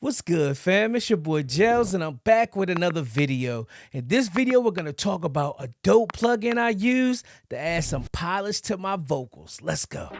What's good, fam? It's your boy Gels, and I'm back with another video. In this video, we're gonna talk about a dope plugin I use to add some polish to my vocals. Let's go.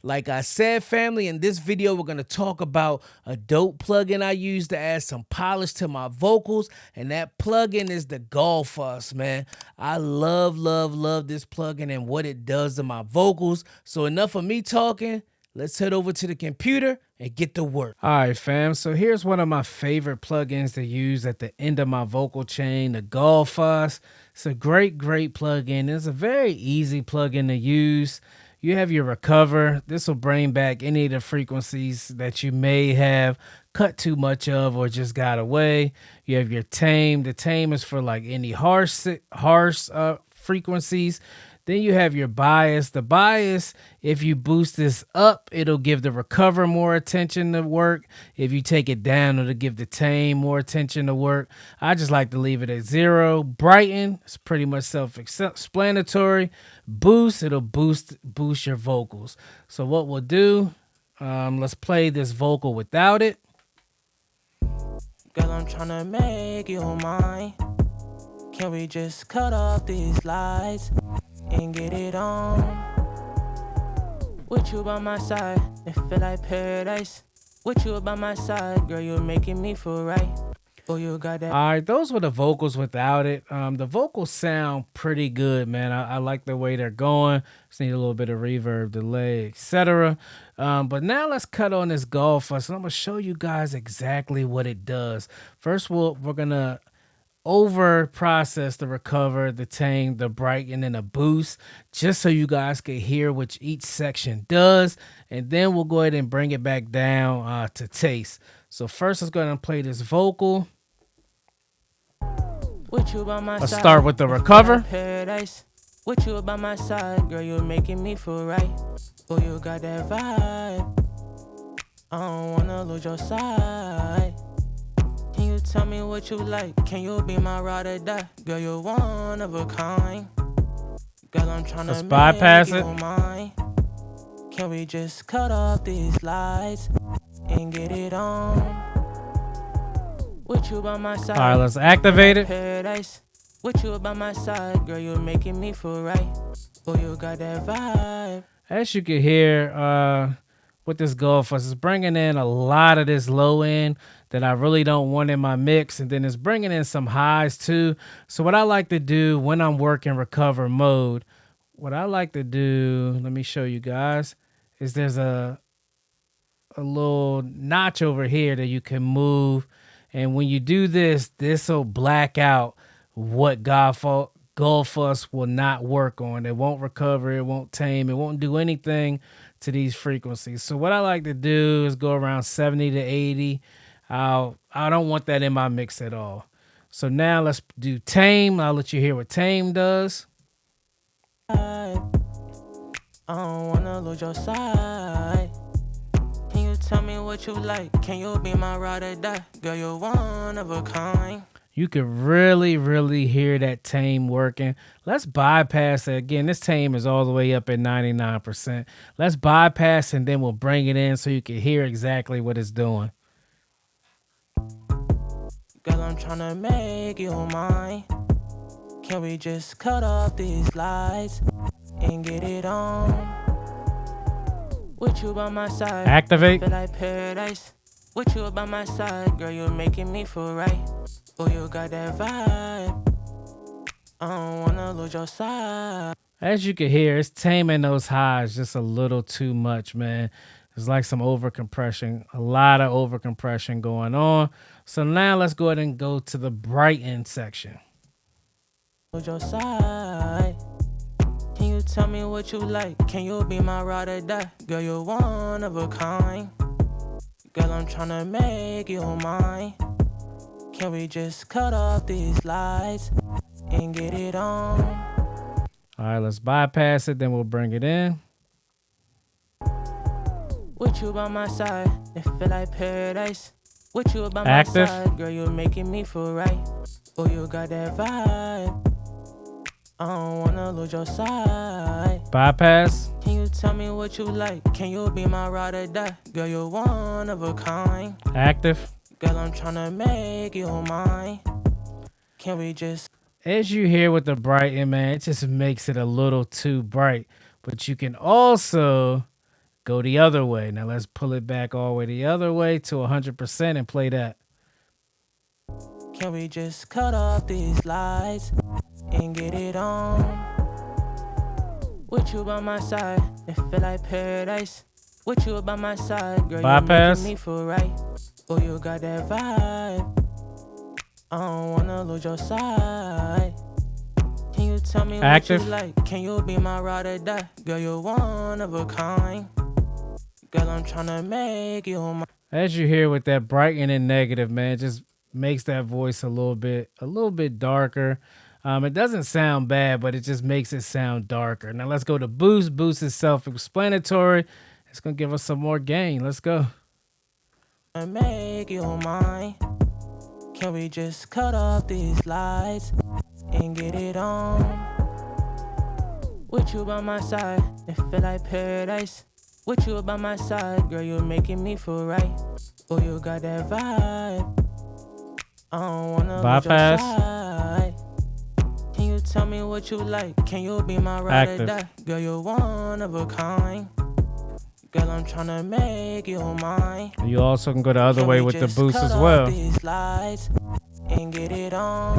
Like I said, family, in this video, we're going to talk about a dope plugin I use to add some polish to my vocals, and that plugin is the Gulfoss, man. I love this plugin and what it does to my vocals. So enough of me talking. Let's head over to the computer and get to work. All right, fam. So here's one of my favorite plugins to use at the end of my vocal chain, the Gullfoss. It's a great plugin. It's a very easy plugin to use. You have your recover. This will bring back any of the frequencies that you may have cut too much of or just got away. You have your tame. The tame is for like any harsh frequencies. Then you have your bias. The bias, if you boost this up, it'll give the recover more attention to work. If you take it down, it'll give the tame more attention to work. I just like to leave it at 0. Brighten, it's pretty much self-explanatory. Boost, it'll boost your vocals. So what we'll do, let's play this vocal without it. Girl, I'm trying to make you mine. Can we just cut off these lights and get it on? With you by my side, it feel like paradise. With you by my side, girl, you're making me feel right. Oh, you got that. All right, those were the vocals without it. The vocals sound pretty good, man. I like the way they're going. Just need a little bit of reverb, delay, etc. But now let's cut on this Gulfoss, and I'm gonna show you guys exactly what it does. First, we're gonna over process the recover, the tame, the brighten, and the boost, just so you guys can hear what each section does, and then we'll go ahead and bring it back down to taste. So first, let's go ahead and play this vocal. With you by my Let's side, start with the recover. Paradise. With you by my side, girl, you're making me feel right. Oh, you got that vibe. I don't wanna lose your side. Can you tell me what you like? Can you be my ride or die? Girl, you're one of a kind. Girl, I'm trying to bypass make it. you mine. Can we just cut off these lights and get it on? With you by my side. All right, let's activate it. Paradise. With you by my side, girl, you're making me feel right. Oh, you got that vibe. As you can hear, with this Gulfoss, it's bringing in a lot of this low end that I really don't want in my mix, and then it's bringing in some highs too. So what I like to do when I'm working recover mode, what I like to do, let me show you guys, is there's a little notch over here that you can move, and when you do this, this will black out what Gulfoss will not work on. It won't recover, it won't tame, it won't do anything to these frequencies. So what I like to do is go around 70 to 80. I don't want that in my mix at all. So now let's do tame. I'll let you hear what tame does. I don't wanna lose your side. Can you tell me what you like? Can you be my ride or die? Girl, you're one of a kind. You can really hear that tame working. Let's bypass it. Again, this tame is all the way up at 99%. Let's bypass and then we'll bring it in so you can hear exactly what it's doing. Girl, I'm trying to make you mine. Can we just cut off these lights and get it on? With you by my side. Activate. Feel like paradise. With you by my side, girl, you're making me feel right. Oh, you got that vibe. I don't wanna lose your side. As you can hear, it's taming those highs just a little too much, man. It's like some over compression, a lot of over compression going on. So now let's go ahead and go to the brighten section. Lose your side. Can you tell me what you like? Can you be my ride or die? Girl, you're one of a kind. Girl, I'm trying to make you mine. Can we just cut off these lights and get it on? All right, let's bypass it, then we'll bring it in. With you by my side. Feel like paradise. With you by my side, girl, you're one of a kind. Can we just cut off these lights and get it on? All right, let's bypass it, then we'll bring it in. All right, let's bypass it, then we'll bring it in. With you by my side, it feel like paradise. With you by my Active. side, girl, you're making me feel right. Oh, you got that vibe. I don't wanna lose your side. Bypass. Can you tell me what you like? Can you be my ride or die? Girl, you're one of a kind. Active. Girl, I'm tryna make you mine. Can we just As you hear with the brighten, man, it just makes it a little too bright. But you can also go the other way. Now let's pull it back all the way the other way to 100% and play that. Can we just cut off these lights and get it on? With you by my side, it feel like paradise. With you by my side, girl, Bypass. you're making me feel right. Oh, you got that vibe. I don't wanna lose your side. Can you tell me Active. what you like? Can you be my ride or die? Girl, you're one of a kind. Girl, I'm tryna make you mine. As you hear with that brighten and negative, man, it just makes that voice a little bit darker. It doesn't sound bad, but it just makes it sound darker. Now let's go to boost. Boost is self-explanatory. It's gonna give us some more gain. Let's go. Make you mine. Can we just cut off these lights and get it on? With you by my side, it feel like paradise. With you by my side, girl, you're making me feel right. Oh, you got that vibe. I don't wanna Bypass. lose your side. Can you tell me what you like? Can you be my ride Active. or die? Girl, you're one of a kind. Girl, I'm tryna make you mine. You also can go the other Can way we with the just boost cut as off well. these lights and get it on?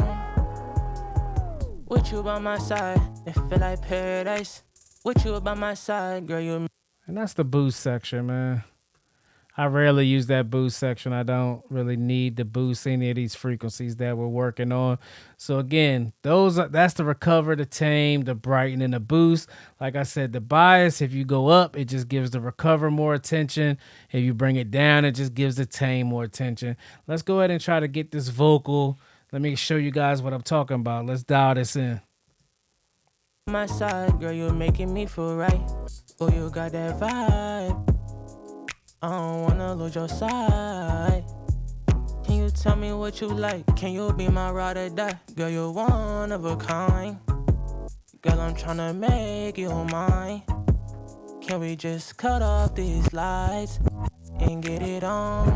With you by my side, it feel like paradise. With you by my side, girl, you're And that's the boost section, man. I rarely use that boost section. I don't really need to boost any of these frequencies that we're working on. So again, that's the recover, the tame, the brighten, and the boost. Like I said, the bias, if you go up, it just gives the recover more attention. If you bring it down, it just gives the tame more attention. Let's go ahead and try to get this vocal. Let me show you guys what I'm talking about. Let's dial this in. my side, girl, you're making me feel right. Oh, you got that vibe. I don't wanna lose your side. Can you tell me what you like? Can you be my ride or die? Girl, you're one of a kind. Girl, I'm tryna make you mine. Can we just cut off these lights and get it on?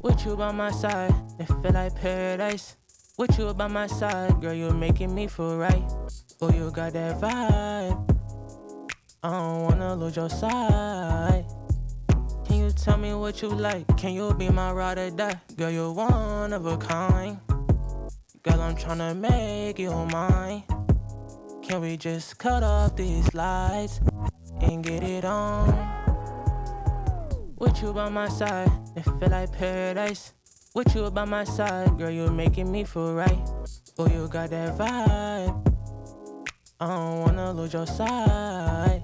With you by my side, it feel like paradise. With you by my side, girl, you're making me feel right. Oh, you got that vibe. I don't wanna lose your side. Can you tell me what you like? Can you be my ride or die? Girl, you're one of a kind. Girl, I'm tryna make you mine. Can we just cut off these lights and get it on? With you by my side, it feel like paradise. With you by my side, girl, you're making me feel right. Oh, you got that vibe. I don't wanna lose your side.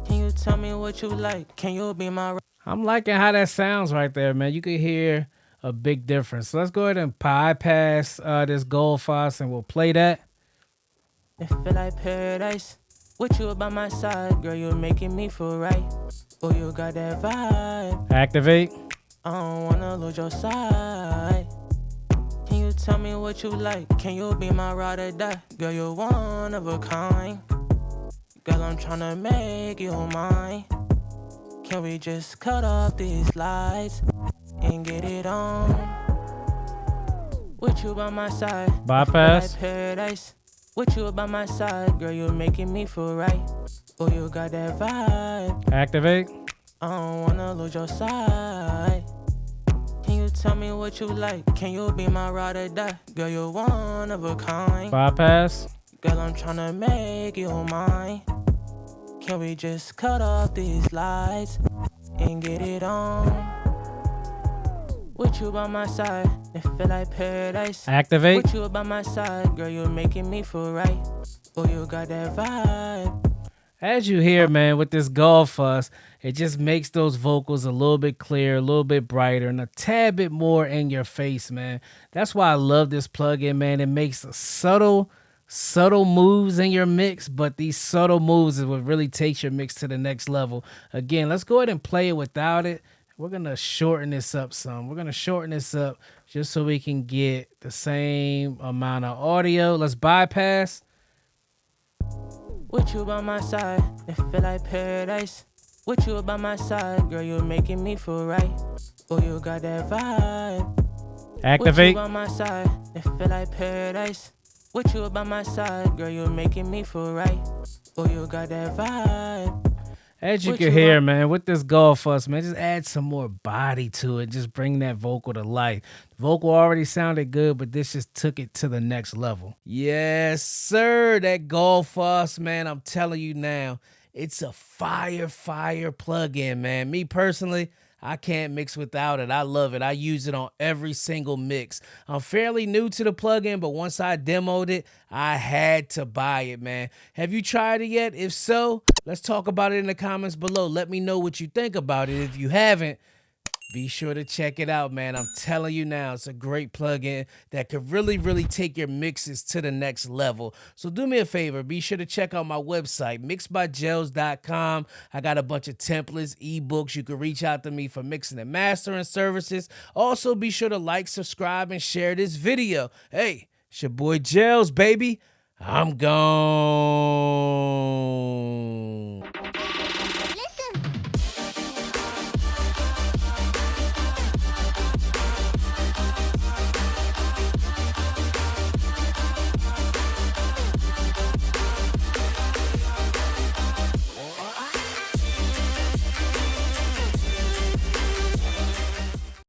Can you tell me what you like? Can you be my I'm liking how that sounds right there, man. You can hear a big difference. So let's go ahead and bypass this Gulfoss and we'll play that. It feel like paradise. With you by my side, girl, you're making me feel right. Oh, you got that vibe. Activate. I don't wanna lose your side. Can you tell me what you like? Can you be my ride or die? Girl, you're one of a kind. Girl, I'm tryna make you mine. Can we just cut off these lights and get it on? With you by my side, Bypass. like paradise. With you by my side, girl, you're making me feel right. Oh, you got that vibe. Activate. I don't wanna lose your side. Can you tell me what you like? Can you be my ride or die? Girl, you're one of a kind. Bypass. Girl, I'm tryna make you mine. Can we just cut off these lights and get it on? With you by my side, it feel like paradise. Activate. With you by my side, girl, you're making me feel right. Oh, you got that vibe. As you hear, man, with this Gulfoss, it just makes those vocals a little bit clearer, a little bit brighter, and a tad bit more in your face, man. That's why I love this plugin, man. It makes a subtle subtle moves in your mix, but these subtle moves is what really takes your mix to the next level. Again, let's go ahead and play it without it. We're going to shorten this up some. We're going to shorten this up just so we can get the same amount of audio. Let's bypass. With you by my side, it feel like paradise. With you by my side, girl, you're making me feel right. Oh, you got that vibe. Activate. With you by my side, it feel like paradise. With you by my side, girl, you're making me feel right. Oh, you got that vibe. As you What can you hear, want? man, with this Gulfoss, man, just add some more body to it. Just bring that vocal to life. The vocal already sounded good, but this just took it to the next level. Yes, sir. That Gulfoss, man, I'm telling you now, it's a fire plug-in, man. Me personally, I can't mix without it. I love it. I use it on every single mix. I'm fairly new to the plugin, but once I demoed it, I had to buy it, man. Have you tried it yet? If so, let's talk about it in the comments below. Let me know what you think about it. If you haven't, be sure to check it out, man. I'm telling you now, it's a great plugin that could really take your mixes to the next level. So do me a favor, be sure to check out my website, mixbygels.com. I got a bunch of templates, ebooks. You can reach out to me for mixing and mastering services. Also, be sure to like, subscribe, and share this video. Hey, it's your boy Gels, baby. I'm gone.